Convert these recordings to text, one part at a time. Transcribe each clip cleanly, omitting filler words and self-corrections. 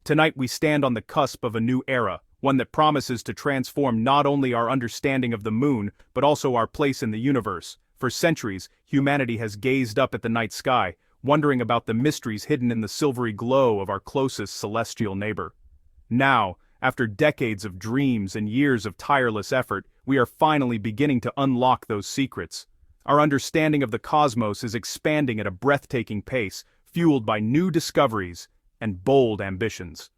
Tonight we stand on the cusp of a new era, one that promises to transform not only our understanding of the moon, but also our place in the universe. For centuries, humanity has gazed up at the night sky, wondering about the mysteries hidden in the silvery glow of our closest celestial neighbor. Now, after decades of dreams and years of tireless effort, we are finally beginning to unlock those secrets. Our understanding of the cosmos is expanding at a breathtaking pace, fueled by new discoveries and bold ambitions.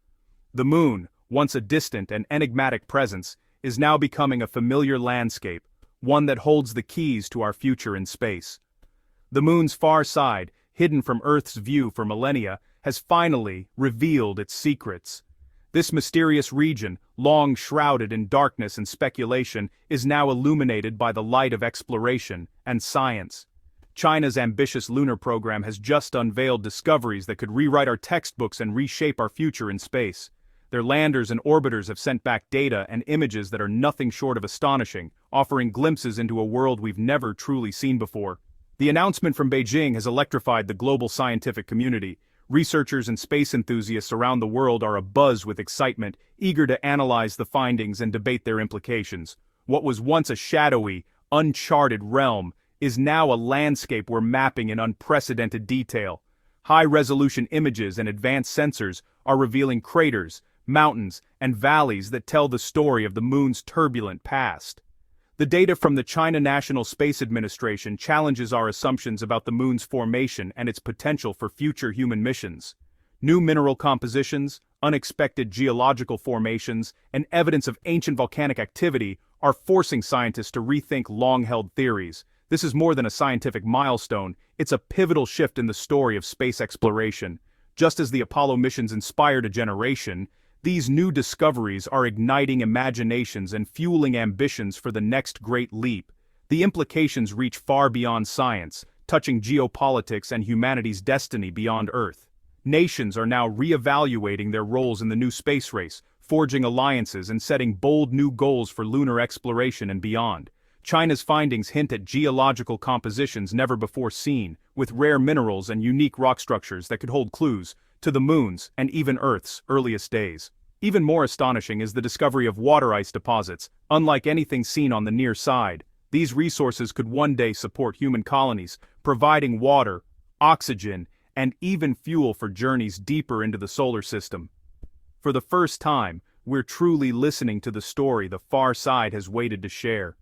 The moon, once a distant and enigmatic presence, is now becoming a familiar landscape, one that holds the keys to our future in space. The moon's far side, hidden from Earth's view for millennia, has finally revealed its secrets. This mysterious region, long shrouded in darkness and speculation, is now illuminated by the light of exploration and science. China's ambitious lunar program has just unveiled discoveries that could rewrite our textbooks and reshape our future in space. Their landers and orbiters have sent back data and images that are nothing short of astonishing, offering glimpses into a world we've never truly seen before. The announcement from Beijing has electrified the global scientific community. Researchers and space enthusiasts around the world are abuzz with excitement, eager to analyze the findings and debate their implications. What was once a shadowy, uncharted realm is now a landscape we're mapping in unprecedented detail. High-resolution images and advanced sensors are revealing craters, mountains, and valleys that tell the story of the moon's turbulent past. The data from the China National Space Administration challenges our assumptions about the moon's formation and its potential for future human missions. New mineral compositions, unexpected geological formations, and evidence of ancient volcanic activity are forcing scientists to rethink long-held theories. This is more than a scientific milestone, it's a pivotal shift in the story of space exploration. Just as the Apollo missions inspired a generation, these new discoveries are igniting imaginations and fueling ambitions for the next great leap. The implications reach far beyond science, touching geopolitics and humanity's destiny beyond Earth. Nations are now re-evaluating their roles in the new space race, forging alliances and setting bold new goals for lunar exploration and beyond. China's findings hint at geological compositions never before seen, with rare minerals and unique rock structures that could hold clues to the moon's and even Earth's earliest days. Even more astonishing is the discovery of water ice deposits. Unlike anything seen on the near side, these resources could one day support human colonies, providing water, oxygen, and even fuel for journeys deeper into the solar system. For the first time, we're truly listening to the story the far side has waited to share.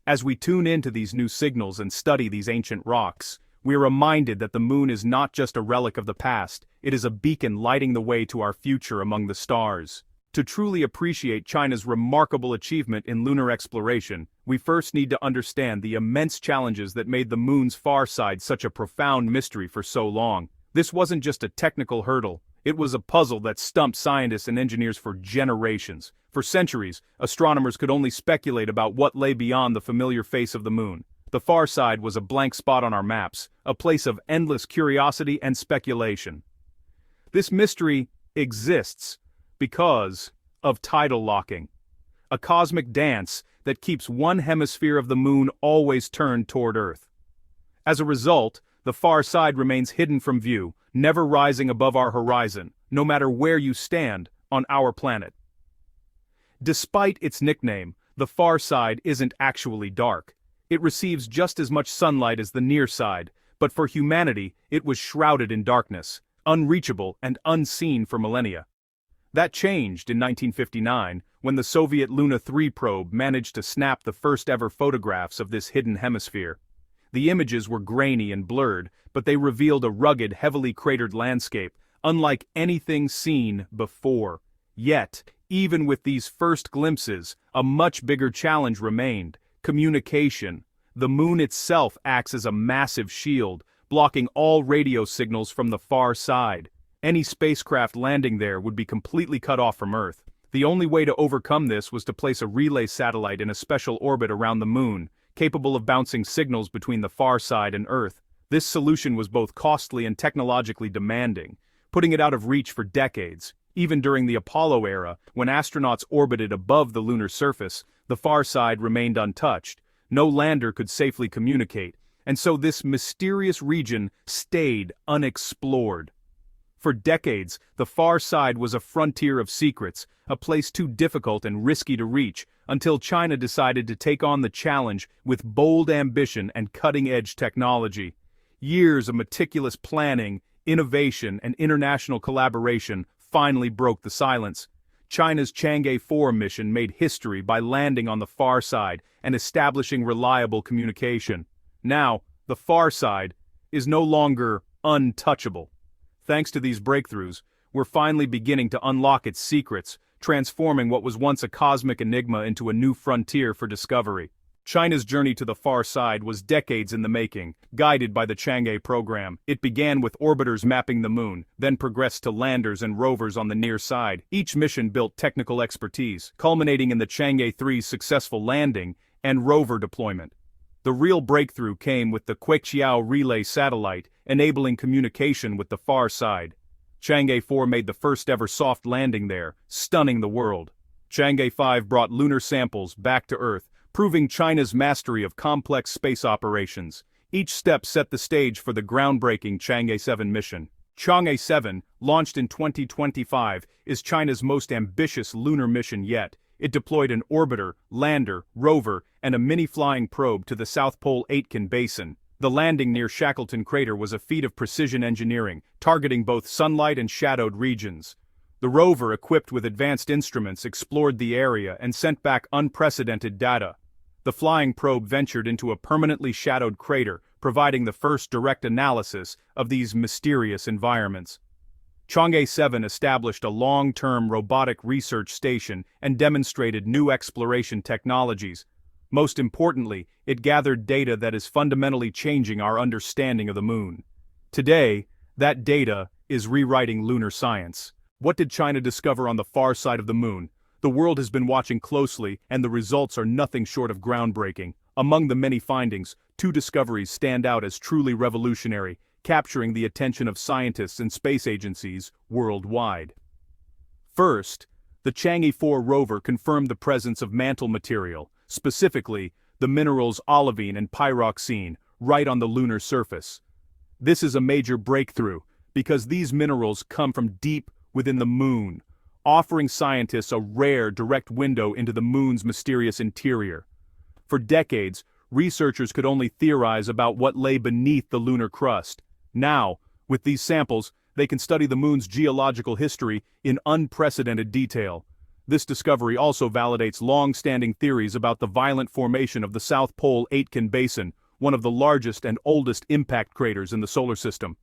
As we tune into these new signals and study these ancient rocks, we are reminded that the moon is not just a relic of the past, it is a beacon lighting the way to our future among the stars. To truly appreciate China's remarkable achievement in lunar exploration, we first need to understand the immense challenges that made the moon's far side such a profound mystery for so long. This wasn't just a technical hurdle, it was a puzzle that stumped scientists and engineers for generations. For centuries, astronomers could only speculate about what lay beyond the familiar face of the moon. The far side was a blank spot on our maps, a place of endless curiosity and speculation. This mystery exists because of tidal locking, a cosmic dance that keeps one hemisphere of the moon always turned toward Earth. As a result, the far side remains hidden from view, never rising above our horizon, no matter where you stand on our planet. Despite its nickname, the far side isn't actually dark. It receives just as much sunlight as the near side, but for humanity, it was shrouded in darkness, unreachable and unseen for millennia. That changed in 1959, when the Soviet Luna 3 probe managed to snap the first-ever photographs of this hidden hemisphere. The images were grainy and blurred, but they revealed a rugged, heavily cratered landscape, unlike anything seen before. Yet, even with these first glimpses, a much bigger challenge remained: communication. The moon itself acts as a massive shield, blocking all radio signals from the far side. Any spacecraft landing there would be completely cut off from Earth. The only way to overcome this was to place a relay satellite in a special orbit around the moon, capable of bouncing signals between the far side and Earth. This solution was both costly and technologically demanding, putting it out of reach for decades. Even during the Apollo era, when astronauts orbited above the lunar surface, the far side remained untouched. No lander could safely communicate, and so this mysterious region stayed unexplored. For decades, the far side was a frontier of secrets, a place too difficult and risky to reach, until China decided to take on the challenge with bold ambition and cutting-edge technology. Years of meticulous planning, innovation, and international collaboration finally broke the silence. China's Chang'e 4 mission made history by landing on the far side and establishing reliable communication. Now, the far side is no longer untouchable. Thanks to these breakthroughs, we're finally beginning to unlock its secrets, transforming what was once a cosmic enigma into a new frontier for discovery. China's journey to the far side was decades in the making, guided by the Chang'e program. It began with orbiters mapping the moon, then progressed to landers and rovers on the near side. Each mission built technical expertise, culminating in the Chang'e 3's successful landing and rover deployment. The real breakthrough came with the Queqiao relay satellite, enabling communication with the far side. Chang'e 4 made the first-ever soft landing there, stunning the world. Chang'e 5 brought lunar samples back to Earth, proving China's mastery of complex space operations. Each step set the stage for the groundbreaking Chang'e 7 mission. Chang'e 7, launched in 2025, is China's most ambitious lunar mission yet. It deployed an orbiter, lander, rover, and a mini-flying probe to the South Pole Aitken Basin. The landing near Shackleton Crater was a feat of precision engineering, targeting both sunlight and shadowed regions. The rover, equipped with advanced instruments, explored the area and sent back unprecedented data. The flying probe ventured into a permanently shadowed crater, providing the first direct analysis of these mysterious environments. Chang'e 7 established a long-term robotic research station and demonstrated new exploration technologies. Most importantly, it gathered data that is fundamentally changing our understanding of the moon. Today, that data is rewriting lunar science. What did China discover on the far side of the moon? The world has been watching closely, and the results are nothing short of groundbreaking. Among the many findings, 2 discoveries stand out as truly revolutionary, capturing the attention of scientists and space agencies worldwide. First, the Chang'e 4 rover confirmed the presence of mantle material, specifically the minerals olivine and pyroxene, right on the lunar surface. This is a major breakthrough, because these minerals come from deep within the moon, offering scientists a rare direct window into the moon's mysterious interior. For decades, researchers could only theorize about what lay beneath the lunar crust. Now, with these samples, they can study the moon's geological history in unprecedented detail. This discovery also validates long-standing theories about the violent formation of the South Pole Aitken Basin, one of the largest and oldest impact craters in the solar system.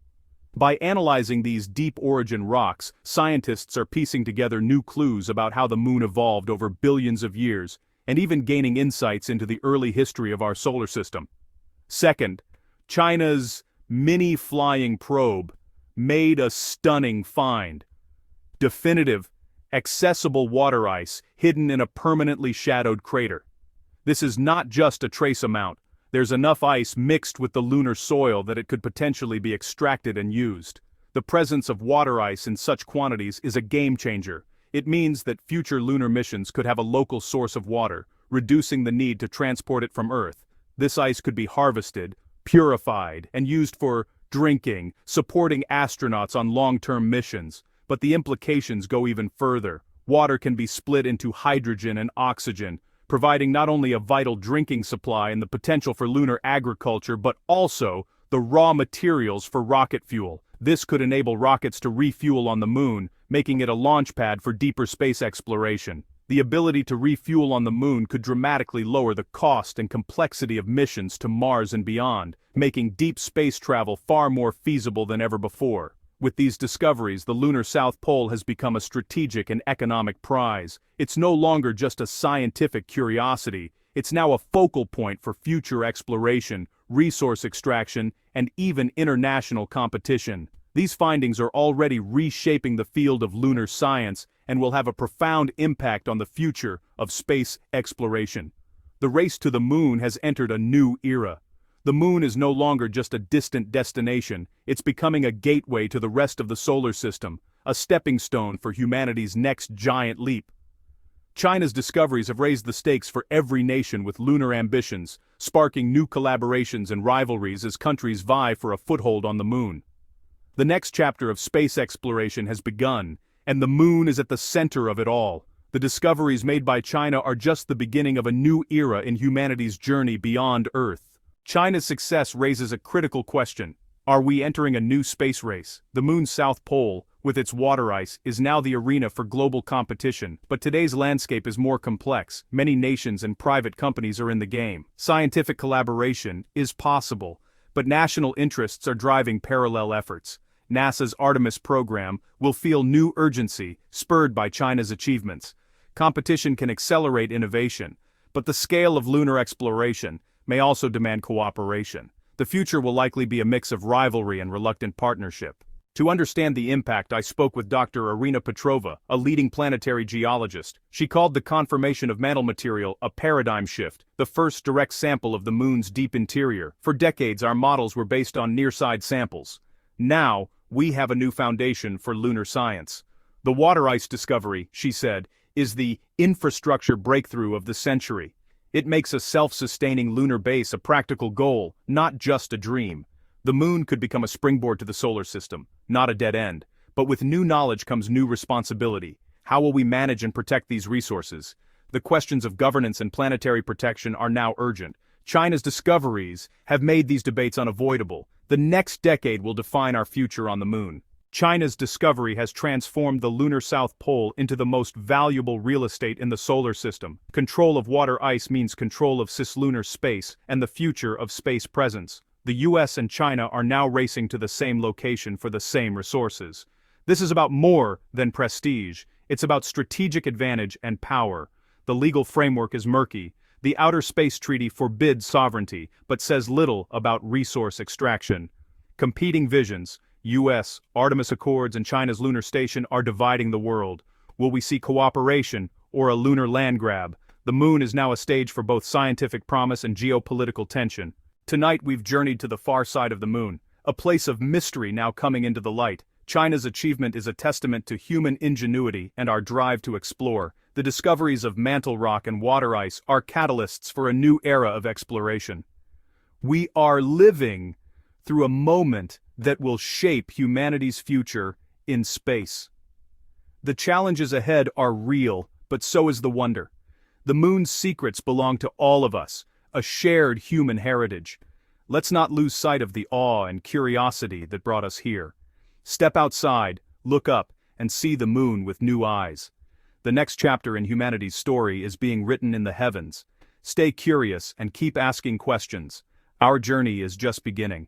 By analyzing these deep-origin rocks, scientists are piecing together new clues about how the moon evolved over billions of years, and even gaining insights into the early history of our solar system. Second, China's mini-flying probe made a stunning find. Definitive, accessible water ice hidden in a permanently shadowed crater. This is not just a trace amount. There's enough ice mixed with the lunar soil that it could potentially be extracted and used. The presence of water ice in such quantities is a game changer. It means that future lunar missions could have a local source of water, reducing the need to transport it from Earth. This ice could be harvested, purified, and used for drinking, supporting astronauts on long-term missions. But the implications go even further. Water can be split into hydrogen and oxygen, providing not only a vital drinking supply and the potential for lunar agriculture, but also the raw materials for rocket fuel. This could enable rockets to refuel on the moon, making it a launch pad for deeper space exploration. The ability to refuel on the moon could dramatically lower the cost and complexity of missions to Mars and beyond, making deep space travel far more feasible than ever before. With these discoveries, the lunar South Pole has become a strategic and economic prize. It's no longer just a scientific curiosity. It's now a focal point for future exploration, resource extraction, and even international competition. These findings are already reshaping the field of lunar science and will have a profound impact on the future of space exploration. The race to the moon has entered a new era. The moon is no longer just a distant destination, it's becoming a gateway to the rest of the solar system, a stepping stone for humanity's next giant leap. China's discoveries have raised the stakes for every nation with lunar ambitions, sparking new collaborations and rivalries as countries vie for a foothold on the moon. The next chapter of space exploration has begun, and the moon is at the center of it all. The discoveries made by China are just the beginning of a new era in humanity's journey beyond Earth. China's success raises a critical question. Are we entering a new space race? The moon's south pole, with its water ice, is now the arena for global competition, but today's landscape is more complex. Many nations and private companies are in the game. Scientific collaboration is possible, but national interests are driving parallel efforts. NASA's Artemis program will feel new urgency, spurred by China's achievements. Competition can accelerate innovation, but the scale of lunar exploration may also demand cooperation. The future will likely be a mix of rivalry and reluctant partnership. To understand the impact, I spoke with Dr. Irina Petrova, a leading planetary geologist. She called the conformation of mantle material a paradigm shift, the first direct sample of the moon's deep interior. For decades, our models were based on near-side samples. Now, we have a new foundation for lunar science. The water ice discovery, she said, is the infrastructure breakthrough of the century. It makes a self-sustaining lunar base a practical goal, not just a dream. The moon could become a springboard to the solar system, not a dead end. But with new knowledge comes new responsibility. How will we manage and protect these resources? The questions of governance and planetary protection are now urgent. China's discoveries have made these debates unavoidable. The next decade will define our future on the moon. China's discovery has transformed the lunar South Pole into the most valuable real estate in the solar system. Control of water ice means control of cislunar space and the future of space presence. The US and China are now racing to the same location for the same resources. This is about more than prestige. It's about strategic advantage and power. The legal framework is murky. The Outer Space Treaty forbids sovereignty, but says little about resource extraction. Competing visions, US, Artemis Accords and China's lunar station are dividing the world. Will we see cooperation or a lunar land grab? The moon is now a stage for both scientific promise and geopolitical tension. Tonight we've journeyed to the far side of the moon, a place of mystery now coming into the light. China's achievement is a testament to human ingenuity and our drive to explore. The discoveries of mantle rock and water ice are catalysts for a new era of exploration. We are living through a moment that will shape humanity's future in space. The challenges ahead are real, but so is the wonder. The moon's secrets belong to all of us, a shared human heritage. Let's not lose sight of the awe and curiosity that brought us here. Step outside, look up, and see the moon with new eyes. The next chapter in humanity's story is being written in the heavens. Stay curious and keep asking questions. Our journey is just beginning.